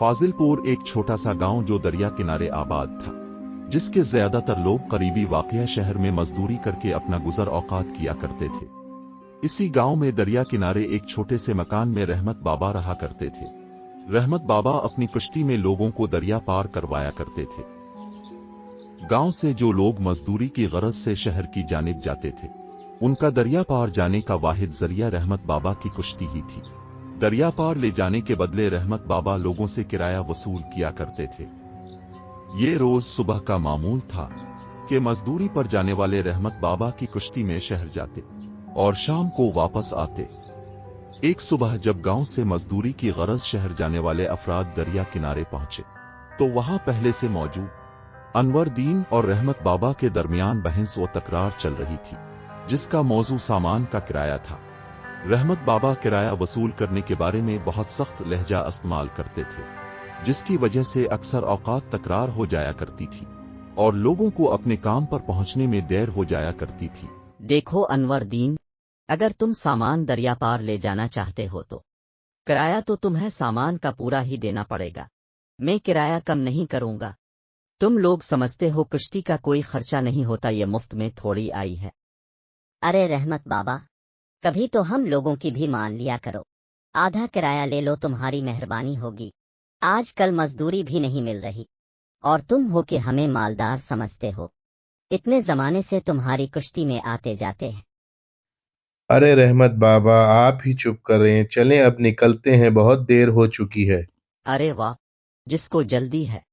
फाजिलपुर एक छोटा सा गांव जो दरिया किनारे आबाद था, जिसके ज्यादातर लोग करीबी वाक़या शहर में मजदूरी करके अपना गुजर औकात किया करते थे। इसी गांव में दरिया किनारे एक छोटे से मकान में रहमत बाबा रहा करते थे। रहमत बाबा अपनी कश्ती में लोगों को दरिया पार करवाया करते थे। गांव से जो लोग मजदूरी की गरज से शहर की जानिब जाते थे, उनका दरिया पार जाने का वाहिद जरिया रहमत बाबा की कश्ती ही थी। दरिया पार ले जाने के बदले रहमत बाबा लोगों से किराया वसूल किया करते थे। ये रोज सुबह का मामूल था कि मजदूरी पर जाने वाले रहमत बाबा की कश्ती में शहर जाते और शाम को वापस आते। एक सुबह जब गांव से मजदूरी की गरज शहर जाने वाले अफराद दरिया किनारे पहुंचे, तो वहां पहले से मौजूद अनवर दीन और रहमत बाबा के दरमियान बहस व तकरार चल रही थी, जिसका मौजू सामान का किराया था। रहमत बाबा किराया वसूल करने के बारे में बहुत सख्त लहजा इस्तेमाल करते थे, जिसकी वजह से अक्सर औकात तकरार हो जाया करती थी और लोगों को अपने काम पर पहुंचने में देर हो जाया करती थी। देखो अनवर दीन, अगर तुम सामान दरिया पार ले जाना चाहते हो तो किराया तो तुम्हें सामान का पूरा ही देना पड़ेगा। मैं किराया कम नहीं करूंगा। तुम लोग समझते हो कश्ती का कोई खर्चा नहीं होता, ये मुफ्त में थोड़ी आई है। अरे रहमत बाबा, कभी तो हम लोगों की भी मान लिया करो। आधा किराया ले लो, तुम्हारी मेहरबानी होगी। आजकल मजदूरी भी नहीं मिल रही और तुम हो कि हमें मालदार समझते हो। इतने जमाने से तुम्हारी कश्ती में आते जाते हैं। अरे रहमत बाबा, आप ही चुप करें, चलें अब निकलते हैं, बहुत देर हो चुकी है। अरे वाह, जिसको जल्दी है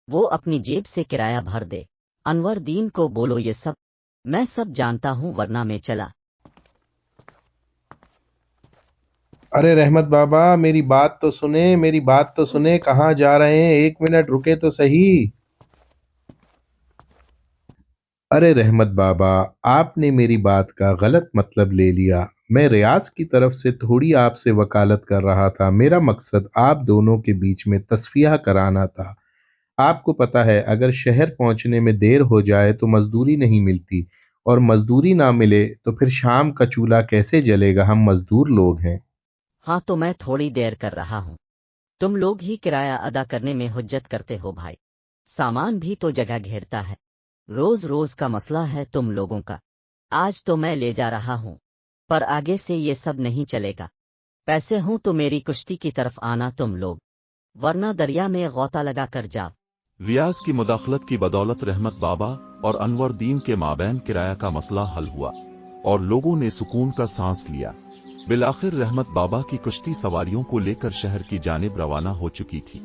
वो अपनी जेब से किराया भर दे। अनवर दीन को बोलो ये सब, मैं सब जानता हूँ, वरना मैं चला। अरे रहमत बाबा, मेरी बात तो सुने, मेरी बात तो सुने, कहाँ जा रहे हैं? एक मिनट रुके तो सही। अरे रहमत बाबा, आपने मेरी बात का गलत मतलब ले लिया। मैं रियाज की तरफ से थोड़ी आपसे वकालत कर रहा था। मेरा मकसद आप दोनों के बीच में तस्फिया कराना था। आपको पता है, अगर शहर पहुंचने में देर हो जाए तो मजदूरी नहीं मिलती, और मजदूरी ना मिले तो फिर शाम का चूल्हा कैसे जलेगा? हम मजदूर लोग हैं। हाँ, तो मैं थोड़ी देर कर रहा हूँ। तुम लोग ही किराया अदा करने में हुज्जत करते हो भाई। सामान भी तो जगह घेरता है। रोज रोज का मसला है तुम लोगों का। आज तो मैं ले जा रहा हूँ, पर आगे से ये सब नहीं चलेगा। पैसे हों तो मेरी कश्ती की तरफ आना तुम लोग, वरना दरिया में गौता लगा कर जाओ। रियाज की मुदाखलत की बदौलत रहमत बाबा और अनवर दीन के माबैन किराया का मसला हल हुआ और लोगों ने सुकून का सांस लिया। बिलाखिर रहमत बाबा की कश्ती सवारियों को लेकर शहर की जानिब रवाना हो चुकी थी,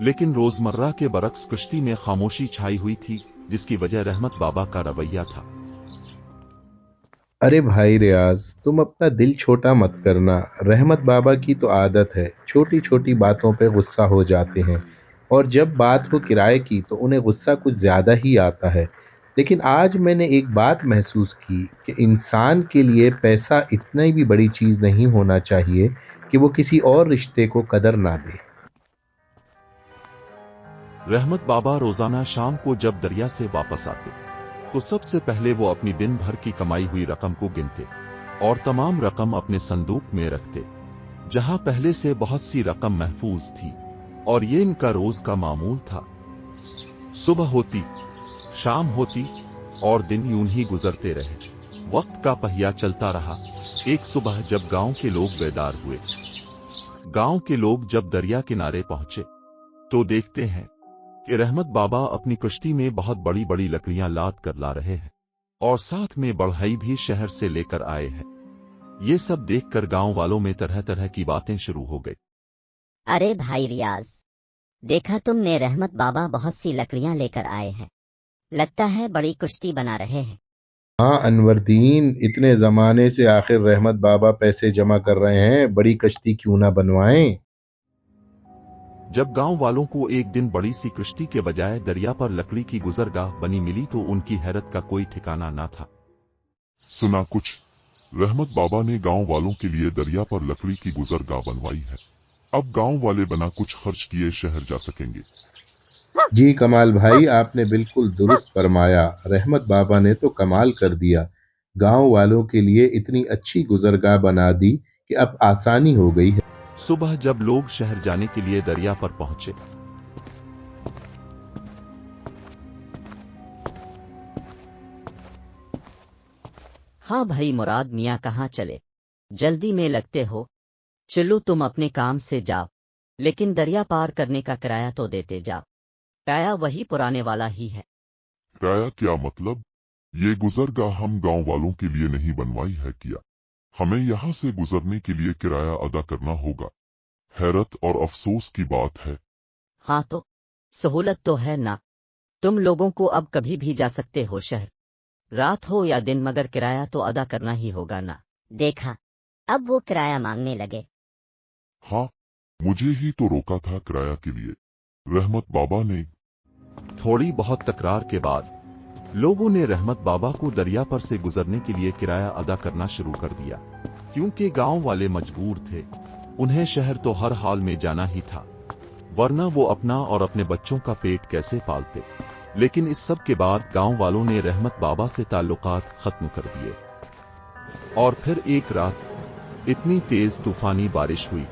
लेकिन रोजमर्रा के बरक्स कश्ती में खामोशी छाई हुई थी, जिसकी वजह रहमत बाबा का रवैया था। अरे भाई रियाज, तुम अपना दिल छोटा मत करना। रहमत बाबा की तो आदत है, छोटी छोटी बातों पे गुस्सा हो जाते हैं, और जब बात हो किराए की तो उन्हें गुस्सा कुछ ज़्यादा ही आता है। लेकिन आज मैंने एक बात महसूस की कि इंसान के लिए पैसा इतना भी बड़ी चीज़ नहीं होना चाहिए कि वो किसी और रिश्ते को कदर ना दे। रहमत बाबा रोजाना शाम को जब दरिया से वापस आते, तो सबसे पहले वो अपनी दिन भर की कमाई हुई रकम को गिनते और तमाम रकम अपने संदूक में रखते, जहां पहले से बहुत सी रकम महफूज थी, और ये इनका रोज का मामूल था। सुबह होती, शाम होती और दिन यूं ही गुजरते रहे। वक्त का पहिया चलता रहा। एक सुबह जब गांव के लोग बेदार हुए, गांव के लोग जब दरिया किनारे पहुंचे, तो देखते हैं कि रहमत बाबा अपनी कश्ती में बहुत बड़ी बड़ी लकड़ियां लाद कर ला रहे हैं और साथ में बढ़ई भी शहर से लेकर आए हैं। ये सब देखकर गांव वालों में तरह तरह की बातें शुरू हो गई। अरे भाई रियाज, देखा तुमने, रहमत बाबा बहुत सी लकड़ियां लेकर आए हैं। लगता है बड़ी कश्ती बना रहे हैं। हाँ अनवरदीन, इतने ज़माने से आखिर रहमत बाबा पैसे जमा कर रहे हैं, बड़ी कश्ती क्यों ना बनवाएं। जब गांव वालों को एक दिन बड़ी सी कश्ती के बजाय दरिया पर लकड़ी की गुजरगाह बनी मिली तो उनकी हैरत का कोई ठिकाना न था। सुना कुछ? रहमत बाबा ने गांव वालों के लिए दरिया पर लकड़ी की गुजरगाह बनवाई है। अब गांव वाले बिना कुछ खर्च किए शहर जा सकेंगे। जी कमाल भाई, आपने बिल्कुल दुरुस्त फरमाया। रहमत बाबा ने तो कमाल कर दिया। गांव वालों के लिए इतनी अच्छी गुजरगाह बना दी कि अब आसानी हो गई है। सुबह जब लोग शहर जाने के लिए दरिया पर पहुंचे, हाँ भाई मुराद मियाँ कहाँ चले? जल्दी में लगते हो। चलो तुम अपने काम से जाओ, लेकिन दरिया पार करने का किराया तो देते जाओ। किराया वही पुराने वाला ही है। किराया क्या मतलब? ये गुजरगाह हम गांव वालों के लिए नहीं बनवाई है क्या? हमें यहाँ से गुजरने के लिए किराया अदा करना होगा। हैरत और अफसोस की बात है। हाँ तो सहूलत तो है ना, तुम लोगों को अब कभी भी जा सकते हो शहर, रात हो या दिन, मगर किराया तो अदा करना ही होगा ना। देखा, अब वो किराया मांगने लगे। हाँ, मुझे ही तो रोका था किराया के लिए, रहमत बाबा ने। थोड़ी बहुत तकरार के बाद लोगों ने रहमत बाबा को दरिया पर से गुजरने के लिए किराया अदा करना शुरू कर दिया, क्योंकि गांव वाले मजबूर थे। उन्हें शहर तो हर हाल में जाना ही था, वरना वो अपना और अपने बच्चों का पेट कैसे पालते। लेकिन इस सब के बाद गांव वालों ने रहमत बाबा से ताल्लुकात खत्म कर दिए। और फिर एक रात इतनी तेज तूफानी बारिश हुई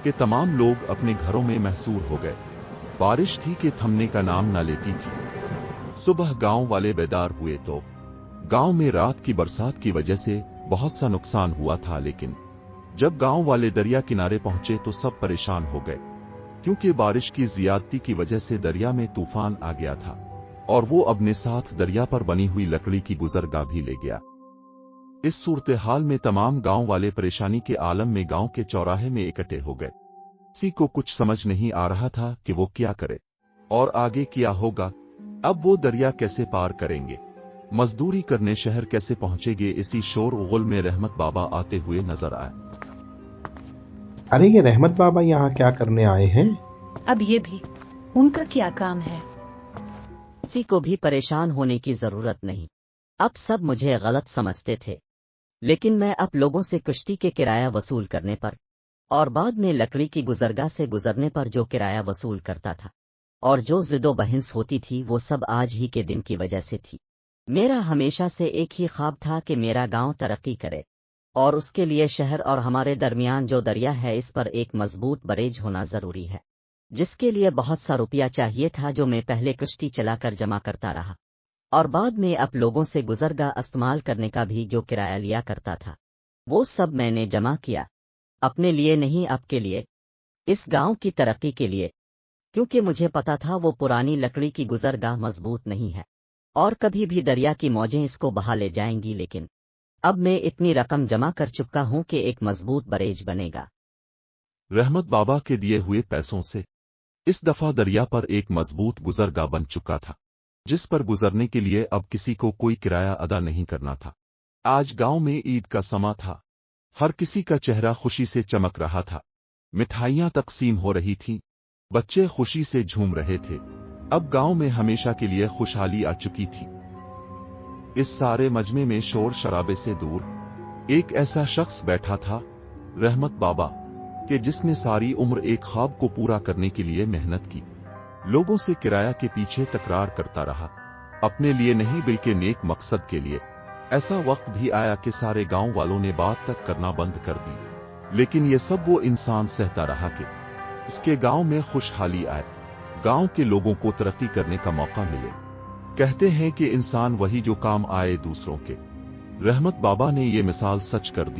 कि तमाम लोग अपने घरों में महसूर हो गए। बारिश थी कि थमने का नाम न लेती थी। सुबह गांव वाले बेदार हुए तो गांव में रात की बरसात की वजह से बहुत सा नुकसान हुआ था, लेकिन जब गांव वाले दरिया किनारे पहुंचे तो सब परेशान हो गए, क्योंकि बारिश की ज्यादती की वजह से दरिया में तूफान आ गया था और वो अपने साथ दरिया पर बनी हुई लकड़ी की गुजरगाह भी ले गया। इस सूरत हाल में तमाम गांव वाले परेशानी के आलम में गांव के चौराहे में इकट्ठे हो गए। किसी को कुछ समझ नहीं आ रहा था कि वो क्या करे और आगे क्या होगा। अब वो दरिया कैसे पार करेंगे, मजदूरी करने शहर कैसे पहुंचेंगे। इसी शोर गुल में रहमत बाबा आते हुए नजर आए। अरे ये रहमत बाबा यहाँ क्या करने आए हैं? अब ये भी उनका क्या काम है? किसी को भी परेशान होने की जरूरत नहीं। अब सब मुझे गलत समझते थे, लेकिन मैं अब लोगों से कश्ती के किराया वसूल करने पर और बाद में लकड़ी की गुजरगाह से गुजरने पर जो किराया वसूल करता था और जो जिदो बहस होती थी, वो सब आज ही के दिन की वजह से थी। मेरा हमेशा से एक ही ख्वाब था कि मेरा गांव तरक्की करे, और उसके लिए शहर और हमारे दरमियान जो दरिया है इस पर एक मजबूत बरेज होना जरूरी है, जिसके लिए बहुत सा रुपया चाहिए था, जो मैं पहले कश्ती चलाकर जमा करता रहा और बाद में अब लोगों से गुजरगाह इस्तेमाल करने का भी जो किराया लिया करता था, वो सब मैंने जमा किया। अपने लिए नहीं, आपके लिए, इस गांव की तरक्की के लिए, क्योंकि मुझे पता था वो पुरानी लकड़ी की गुजरगाह मजबूत नहीं है और कभी भी दरिया की मौजें इसको बहा ले जाएंगी। लेकिन अब मैं इतनी रकम जमा कर चुका हूं कि एक मजबूत बरेज बनेगा। रहमत बाबा के दिए हुए पैसों से इस दफा दरिया पर एक मजबूत गुजरगाह बन चुका था, जिस पर गुजरने के लिए अब किसी को कोई किराया अदा नहीं करना था। आज गांव में ईद का समा था, हर किसी का चेहरा खुशी से चमक रहा था। मिठाइयां तकसीम हो रही थीं, बच्चे खुशी से झूम रहे थे। अब गांव में हमेशा के लिए खुशहाली आ चुकी थी। इस सारे मजमे में शोर शराबे से दूर एक ऐसा शख्स बैठा था, रहमत बाबा, कि जिसने सारी उम्र एक ख्वाब को पूरा करने के लिए मेहनत की। लोगों से किराया के पीछे तकरार करता रहा, अपने लिए नहीं बल्कि नेक मकसद के लिए। ऐसा वक्त भी आया कि सारे गांव वालों ने बात तक करना बंद कर दी, लेकिन ये सब वो इंसान सहता रहा कि इसके गांव में खुशहाली आए, गांव के लोगों को तरक्की करने का मौका मिले। कहते हैं कि इंसान वही जो काम आए दूसरों के। रहमत बाबा ने ये मिसाल सच कर दी।